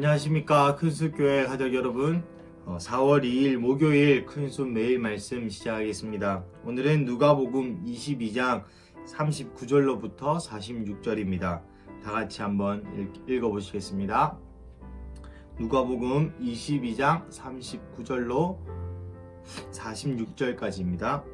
안녕하십니까. 큰숲교회 가족 여러분, 4월 2일 목요일 큰숲 매일 말씀 시작하겠습니다. 오늘은 누가복음 22장 39절로부터 46절입니다. 다 같이 한번 읽어보시겠습니다. 누가복음 22장 39절로 46절까지입니다.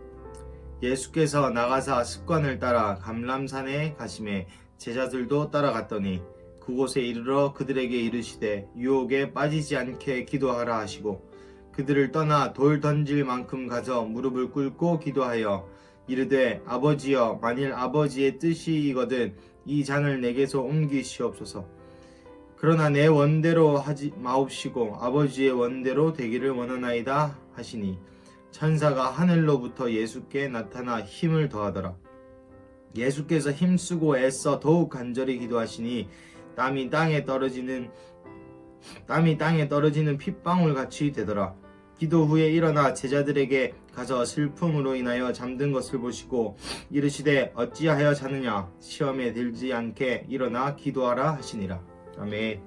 예수께서 나가사 습관을 따라 감람산에 가시매 제자들도 따라갔더니 그곳에 이르러 그들에게 이르시되 유혹에 빠지지 않게 기도하라 하시고 그들을 떠나 돌 던질 만큼 가서 무릎을 꿇고 기도하여 이르되 아버지여, 만일 아버지의 뜻이거든 이 잔을 내게서 옮기시옵소서. 그러나 내 원대로 하지 마옵시고 아버지의 원대로 되기를 원하나이다 하시니 천사가 하늘로부터 예수께 나타나 힘을 더하더라. 예수께서 힘쓰고 애써 더욱 간절히 기도하시니 땀이 땅에 떨어지는 핏방울 같이 되더라. 기도 후에 일어나 제자들에게 가서 슬픔으로 인하여 잠든 것을 보시고 이르시되 어찌하여 자느냐, 시험에 들지 않게 일어나 기도하라 하시니라. 아멘.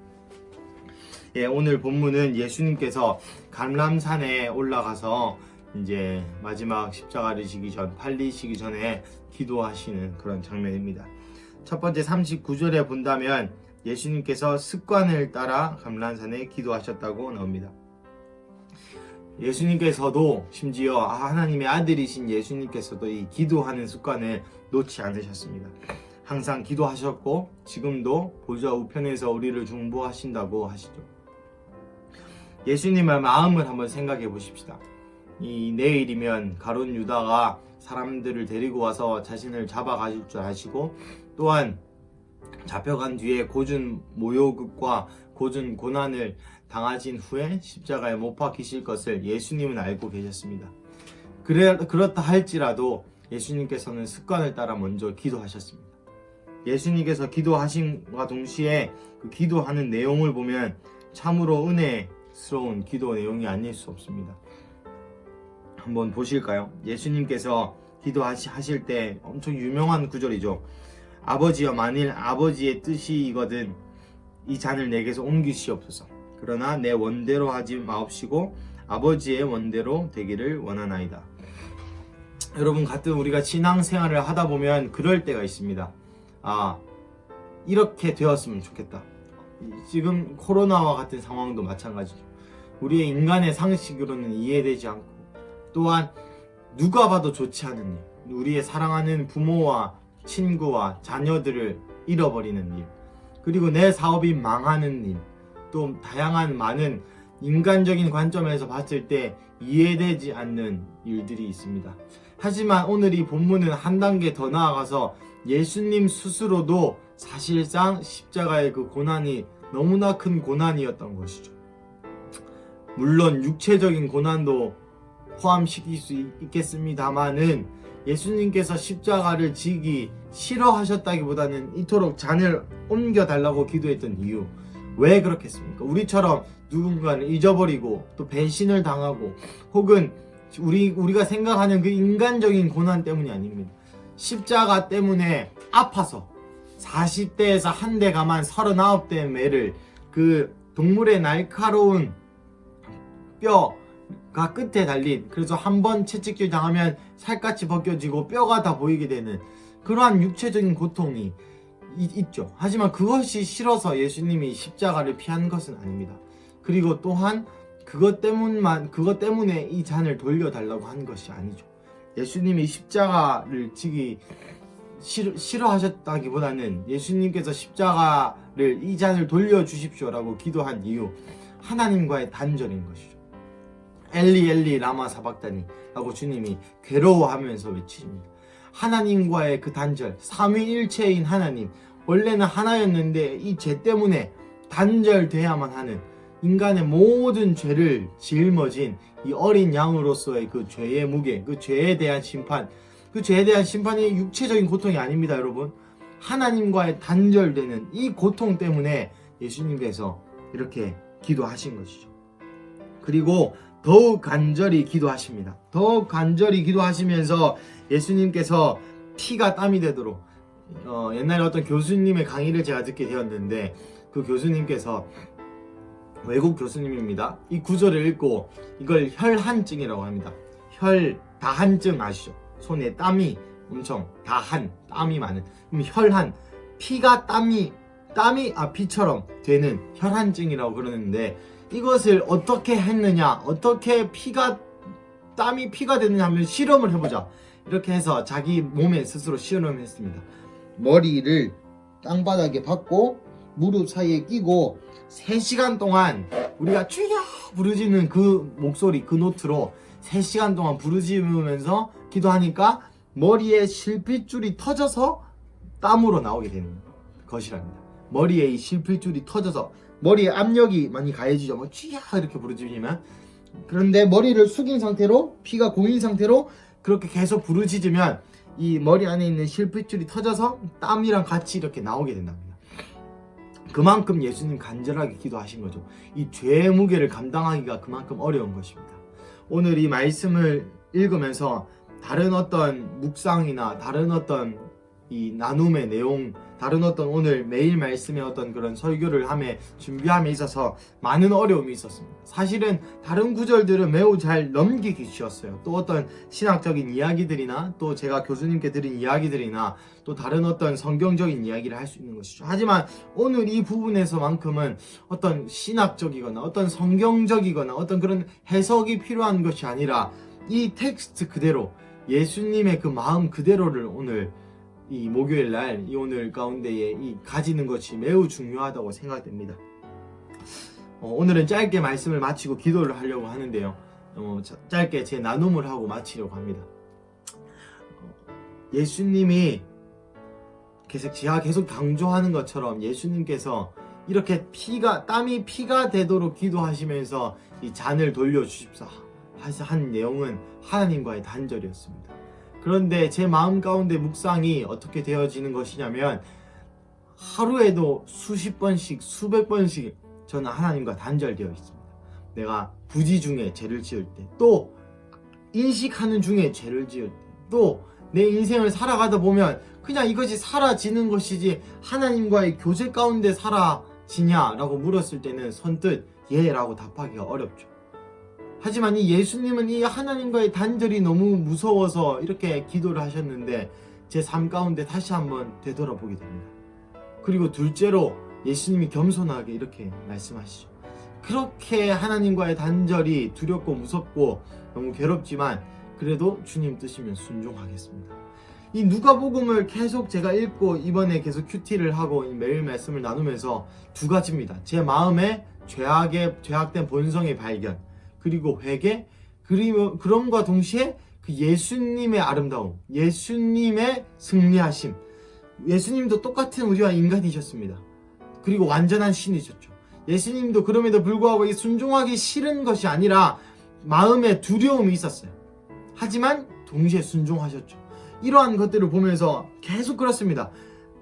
오늘 본문은 예수님께서 감람산에 올라가서 이제 마지막 십자가를 지기 전, 팔리시기 전에 기도하시는 그런 장면입니다. 첫 번째 39절에 본다면 예수님께서 습관을 따라 감람산에 기도하셨다고 나옵니다. 예수님께서도 심지어 하나님의 아들이신 예수님께서도 이 기도하는 습관을 놓지 않으셨습니다. 항상 기도하셨고 지금도 보좌 우편에서 우리를 중보하신다고 하시죠. 예수님의 마음을 한번 생각해 보십시다. 이 내일이면 가룟 유다가 사람들을 데리고 와서 자신을 잡아가실 줄 아시고 또한 잡혀간 뒤에 고준 모욕과 고준 고난을 당하신 후에 십자가에 못 박히실 것을 예수님은 알고 계셨습니다. 그렇다 할지라도 예수님께서는 습관을 따라 먼저 기도하셨습니다. 예수님께서 기도하심과 동시에 그 기도하는 내용을 보면 참으로 은혜스러운 기도 내용이 아닐 수 없습니다. 한번 보실까요? 예수님께서 기도하실 때 엄청 유명한 구절이죠. 아버지여, 만일 아버지의 뜻이거든 이 잔을 내게서 옮기시옵소서. 그러나 내 원대로 하지 마옵시고 아버지의 원대로 되기를 원하나이다. 여러분, 가끔 우리가 신앙생활을 하다 보면 그럴 때가 있습니다. 이렇게 되었으면 좋겠다. 지금 코로나와 같은 상황도 마찬가지죠. 우리의 인간의 상식으로는 이해되지 않고 또한 누가 봐도 좋지 않은 일, 우리의 사랑하는 부모와 친구와 자녀들을 잃어버리는 일, 그리고 내 사업이 망하는 일, 또 다양한 많은 인간적인 관점에서 봤을 때 이해되지 않는 일들이 있습니다. 하지만 오늘 이 본문은 한 단계 더 나아가서 예수님 스스로도 사실상 십자가의 그 고난이 너무나 큰 고난이었던 것이죠. 물론 육체적인 고난도 포함시킬 수 있겠습니다만은 예수님께서 십자가를 지기 싫어하셨다기보다는 이토록 잔을 옮겨달라고 기도했던 이유, 왜 그렇겠습니까? 우리처럼 누군가를 잊어버리고 또 배신을 당하고 혹은 우리가 생각하는 그 인간적인 고난 때문이 아닙니다. 십자가 때문에 아파서 40대에서 한 대 가만 39대 매를 그 동물의 날카로운 뼈가 끝에 달린, 그래서 한번 채찍질 당하면 살갗이 벗겨지고 뼈가 다 보이게 되는 그러한 육체적인 고통이 있죠. 하지만 그것이 싫어서 예수님이 십자가를 피한 것은 아닙니다. 그리고 또한 그것 때문에 이 잔을 돌려달라고 한 것이 아니죠. 예수님이 십자가를 지기 싫어하셨다기보다는 예수님께서 십자가를 이 잔을 돌려주십시오라고 기도한 이유, 하나님과의 단절인 것이죠. 엘리 엘리 라마 사박다니 라고 주님이 괴로워하면서 외치십니다. 하나님과의 그 단절, 삼위일체인 하나님, 원래는 하나였는데 이 죄 때문에 단절돼야만 하는 인간의 모든 죄를 짊어진 이 어린 양으로서의 그 죄의 무게, 그 죄에 대한 심판, 그 죄에 대한 심판이 육체적인 고통이 아닙니다, 여러분. 하나님과의 단절되는 이 고통 때문에 예수님께서 이렇게 기도하신 것이죠. 그리고 더욱 간절히 기도하십니다. 더욱 간절히 기도하시면서 예수님께서 피가 땀이 되도록, 옛날에 어떤 교수님의 강의를 제가 듣게 되었는데 그 교수님께서 외국 교수님입니다. 이 구절을 읽고 이걸 혈한증이라고 합니다. 다한증 아시죠? 손에 땀이 엄청 땀이 많은, 그럼 혈한, 피가 피처럼 되는 혈한증이라고 그러는데, 이것을 어떻게 했느냐, 어떻게 땀이 피가 되느냐 하면 실험을 해보자, 이렇게 해서 자기 몸에 스스로 실험을 했습니다. 머리를 땅바닥에 박고 무릎 사이에 끼고 3시간 동안 우리가 주여 부르짖는 그 목소리, 그 노트로 3시간 동안 부르짖으면서 기도하니까 머리에 실핏줄이 터져서 땀으로 나오게 되는 것이랍니다. 머리에 이 실핏줄이 터져서 머리에 압력이 많이 가해지죠. 뭐 주여 이렇게 부르짖으면. 그런데 머리를 숙인 상태로, 피가 고인 상태로 그렇게 계속 부르짖으면 이 머리 안에 있는 실핏줄이 터져서 땀이랑 같이 이렇게 나오게 된답니다. 그만큼 예수님 간절하게 기도하신 거죠. 이 죄의 무게를 감당하기가 그만큼 어려운 것입니다. 오늘 이 말씀을 읽으면서 다른 어떤 묵상이나 다른 어떤 이 나눔의 내용, 다른 어떤 오늘 매일 말씀의 어떤 그런 설교를 준비함에 있어서 많은 어려움이 있었습니다. 사실은 다른 구절들은 매우 잘 넘기기 쉬웠어요. 또 어떤 신학적인 이야기들이나 또 제가 교수님께 들은 이야기들이나 또 다른 어떤 성경적인 이야기를 할 수 있는 것이죠. 하지만 오늘 이 부분에서만큼은 어떤 신학적이거나 어떤 성경적이거나 어떤 그런 해석이 필요한 것이 아니라 이 텍스트 그대로, 예수님의 그 마음 그대로를 오늘 이 목요일 날, 이 오늘 가운데에 이 가지는 것이 매우 중요하다고 생각됩니다. 오늘은 짧게 말씀을 마치고 기도를 하려고 하는데요. 짧게 제 나눔을 하고 마치려고 합니다. 예수님이 제가 계속 강조하는 것처럼 예수님께서 이렇게 땀이 피가 되도록 기도하시면서 이 잔을 돌려주십사 한 내용은 하나님과의 단절이었습니다. 그런데 제 마음 가운데 묵상이 어떻게 되어지는 것이냐면, 하루에도 수십 번씩, 수백 번씩 저는 하나님과 단절되어 있습니다. 내가 부지 중에 죄를 지을 때, 또 인식하는 중에 죄를 지을 때, 또 내 인생을 살아가다 보면 그냥 이것이 사라지는 것이지 하나님과의 교제 가운데 사라지냐라고 물었을 때는 선뜻 예라고 답하기가 어렵죠. 하지만 이 예수님은 이 하나님과의 단절이 너무 무서워서 이렇게 기도를 하셨는데, 제 삶 가운데 다시 한번 되돌아보게 됩니다. 그리고 둘째로 예수님이 겸손하게 이렇게 말씀하시죠. 그렇게 하나님과의 단절이 두렵고 무섭고 너무 괴롭지만 그래도 주님 뜻이면 순종하겠습니다. 이 누가복음을 계속 제가 읽고 이번에 계속 큐티를 하고 매일 말씀을 나누면서 두 가지입니다. 제 마음에 죄악된 본성의 발견, 그리고 회개, 그리고 그럼과 동시에 그 예수님의 아름다움, 예수님의 승리하심. 예수님도 똑같은 우리와 인간이셨습니다. 그리고 완전한 신이셨죠. 예수님도 그럼에도 불구하고 순종하기 싫은 것이 아니라 마음에 두려움이 있었어요. 하지만 동시에 순종하셨죠. 이러한 것들을 보면서 계속 그렇습니다.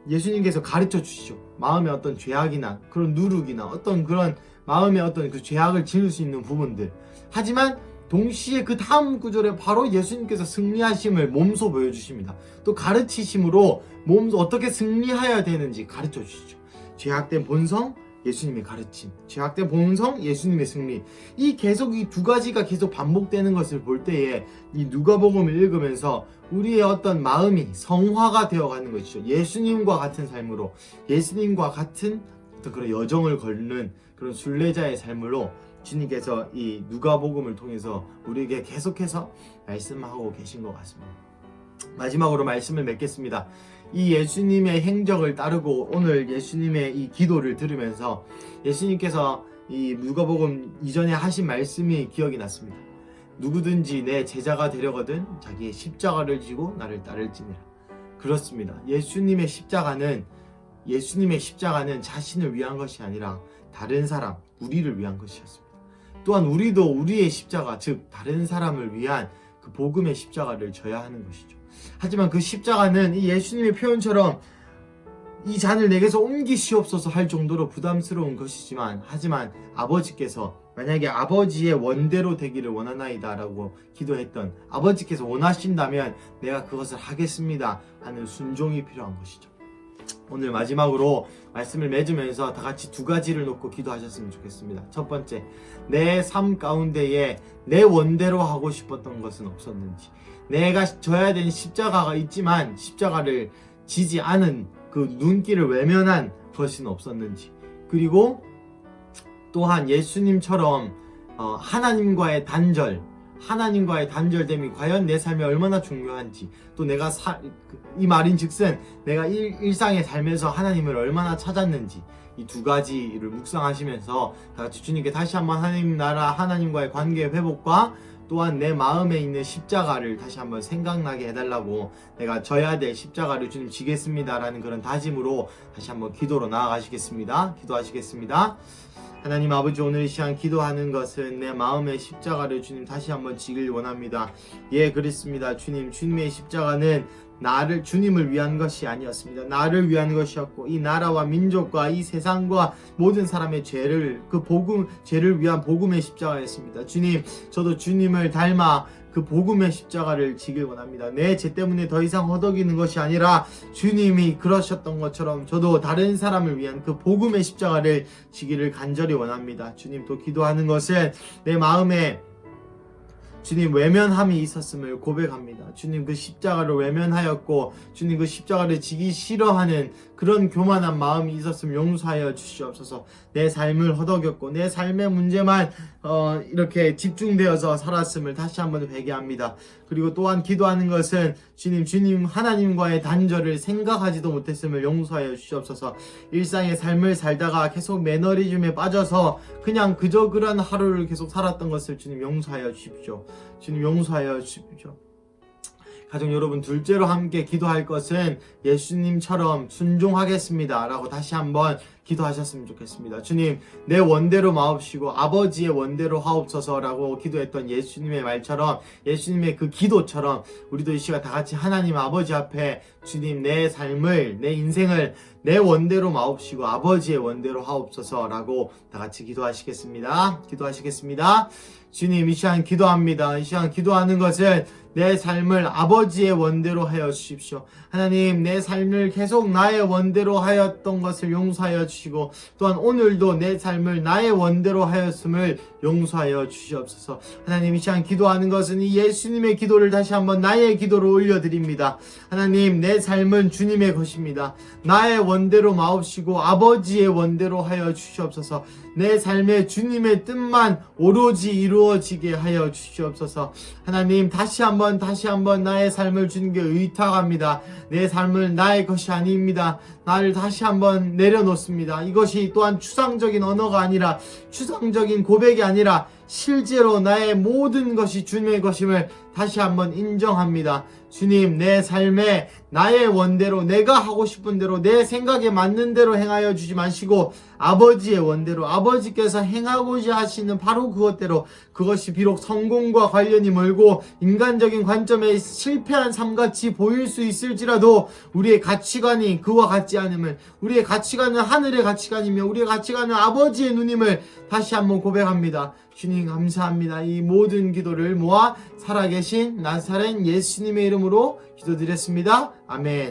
예수님께서 가르쳐 주시죠. 마음의 어떤 죄악이나 그런 누룩이나 어떤 그런 마음의 어떤 그 죄악을 지을 수 있는 부분들. 하지만 동시에 그 다음 구절에 바로 예수님께서 승리하심을 몸소 보여주십니다. 또 가르치심으로 몸소 어떻게 승리해야 되는지 가르쳐 주시죠. 죄악된 본성, 예수님의 가르침, 죄악된 본성, 예수님의 승리. 이 두 가지가 계속 반복되는 것을 볼 때에 이 누가복음을 읽으면서 우리의 어떤 마음이 성화가 되어가는 것이죠. 예수님과 같은 삶으로, 예수님과 같은 어떤 그런 여정을 걷는 그런 순례자의 삶으로 주님께서 이 누가복음을 통해서 우리에게 계속해서 말씀하고 계신 것 같습니다. 마지막으로 말씀을 맺겠습니다. 이 예수님의 행적을 따르고 오늘 예수님의 이 기도를 들으면서 예수님께서 이 누가복음 이전에 하신 말씀이 기억이 났습니다. 누구든지 내 제자가 되려거든 자기의 십자가를 지고 나를 따를지니라. 그렇습니다. 예수님의 십자가는 자신을 위한 것이 아니라 다른 사람, 우리를 위한 것이었습니다. 또한 우리도 우리의 십자가, 즉 다른 사람을 위한 그 복음의 십자가를 져야 하는 것이죠. 하지만 그 십자가는 이 예수님의 표현처럼 이 잔을 내게서 옮기시옵소서 할 정도로 부담스러운 것이지만, 하지만 아버지께서 만약에 아버지의 원대로 되기를 원하나이다 라고 기도했던, 아버지께서 원하신다면 내가 그것을 하겠습니다 하는 순종이 필요한 것이죠. 오늘 마지막으로 말씀을 맺으면서 다 같이 두 가지를 놓고 기도하셨으면 좋겠습니다. 첫 번째, 내 삶 가운데에 내 원대로 하고 싶었던 것은 없었는지, 내가 져야 되는 십자가가 있지만 십자가를 지지 않은 그 눈길을 외면한 것은 없었는지, 그리고 또한 예수님처럼 하나님과의 단절됨이 과연 내 삶에 얼마나 중요한지, 또 내가 이 말인즉슨 내가 일상의 삶에서 하나님을 얼마나 찾았는지, 이 두 가지를 묵상하시면서 다 같이 주님께 다시 한번 하나님 나라, 하나님과의 관계 회복과 또한 내 마음에 있는 십자가를 다시 한번 생각나게 해달라고, 내가 져야 될 십자가를 주님 지겠습니다 라는 그런 다짐으로 다시 한번 기도로 나아가시겠습니다. 기도하시겠습니다. 하나님 아버지, 오늘 이 시간 기도하는 것은 내 마음의 십자가를 주님 다시 한번 지길 원합니다. 예, 그렇습니다. 주님, 주님의 십자가는 주님을 위한 것이 아니었습니다. 나를 위한 것이었고, 이 나라와 민족과 이 세상과 모든 사람의 죄를 위한 복음의 십자가였습니다. 주님, 저도 주님을 닮아 그 복음의 십자가를 지길 원합니다. 내 죄 때문에 더 이상 허덕이는 것이 아니라 주님이 그러셨던 것처럼 저도 다른 사람을 위한 그 복음의 십자가를 지기를 간절히 원합니다. 주님, 또 기도하는 것은 내 마음에 주님 외면함이 있었음을 고백합니다. 주님, 그 십자가를 외면하였고 주님 그 십자가를 지기 싫어하는 그런 교만한 마음이 있었음을 용서하여 주시옵소서. 내 삶을 허덕였고 내 삶의 문제만 이렇게 집중되어서 살았음을 다시 한번 회개합니다. 그리고 또한 기도하는 것은 주님 하나님과의 단절을 생각하지도 못했음을 용서하여 주시옵소서. 일상의 삶을 살다가 계속 매너리즘에 빠져서 그냥 그저 그런 하루를 계속 살았던 것을 주님 용서하여 주십시오. 주님 용서하여 주십시오. 가족 여러분, 둘째로 함께 기도할 것은 예수님처럼 순종하겠습니다 라고 다시 한번 기도하셨으면 좋겠습니다. 주님, 내 원대로 마옵시고 아버지의 원대로 하옵소서 라고 기도했던 예수님의 말처럼, 예수님의 그 기도처럼 우리도 이 시간 다 같이 하나님 아버지 앞에 주님, 내 삶을, 내 인생을 내 원대로 마옵시고 아버지의 원대로 하옵소서 라고 다 같이 기도하시겠습니다. 주님, 이 시간 기도합니다. 이 시간 기도하는 것은 내 삶을 아버지의 원대로 하여 주십시오. 하나님, 내 삶을 계속 나의 원대로 하였던 것을 용서하여 주시고, 또한 오늘도 내 삶을 나의 원대로 하였음을 용서하여 주시옵소서. 하나님, 이 시간 기도하는 것은 이 예수님의 기도를 다시 한번 나의 기도로 올려드립니다. 하나님, 내 삶은 주님의 것입니다. 나의 원대로 마옵시고 아버지의 원대로 하여 주시옵소서. 내 삶에 주님의 뜻만 오로지 이루어지게 하여 주시옵소서. 하나님, 다시 한번 나의 삶을 주님께 의탁합니다. 내 삶은 나의 것이 아닙니다. 나를 다시 한번 내려놓습니다. 이것이 또한 추상적인 언어가 아니라, 추상적인 고백이 아니라 실제로 나의 모든 것이 주님의 것임을 다시 한번 인정합니다. 주님, 내 삶에 나의 원대로, 내가 하고 싶은 대로, 내 생각에 맞는 대로 행하여 주지 마시고 아버지의 원대로, 아버지께서 행하고자 하시는 바로 그것대로, 그것이 비록 성공과 관련이 멀고 인간적인 관점에 실패한 삶같이 보일 수 있을지라도 우리의 가치관이 그와 같지 않음을, 우리의 가치관은 하늘의 가치관이며 우리의 가치관은 아버지의 눈임을 다시 한번 고백합니다. 주님 감사합니다. 이 모든 기도를 모아 살아계신 나사렛 예수님의 이름으로 기도드렸습니다. 아멘.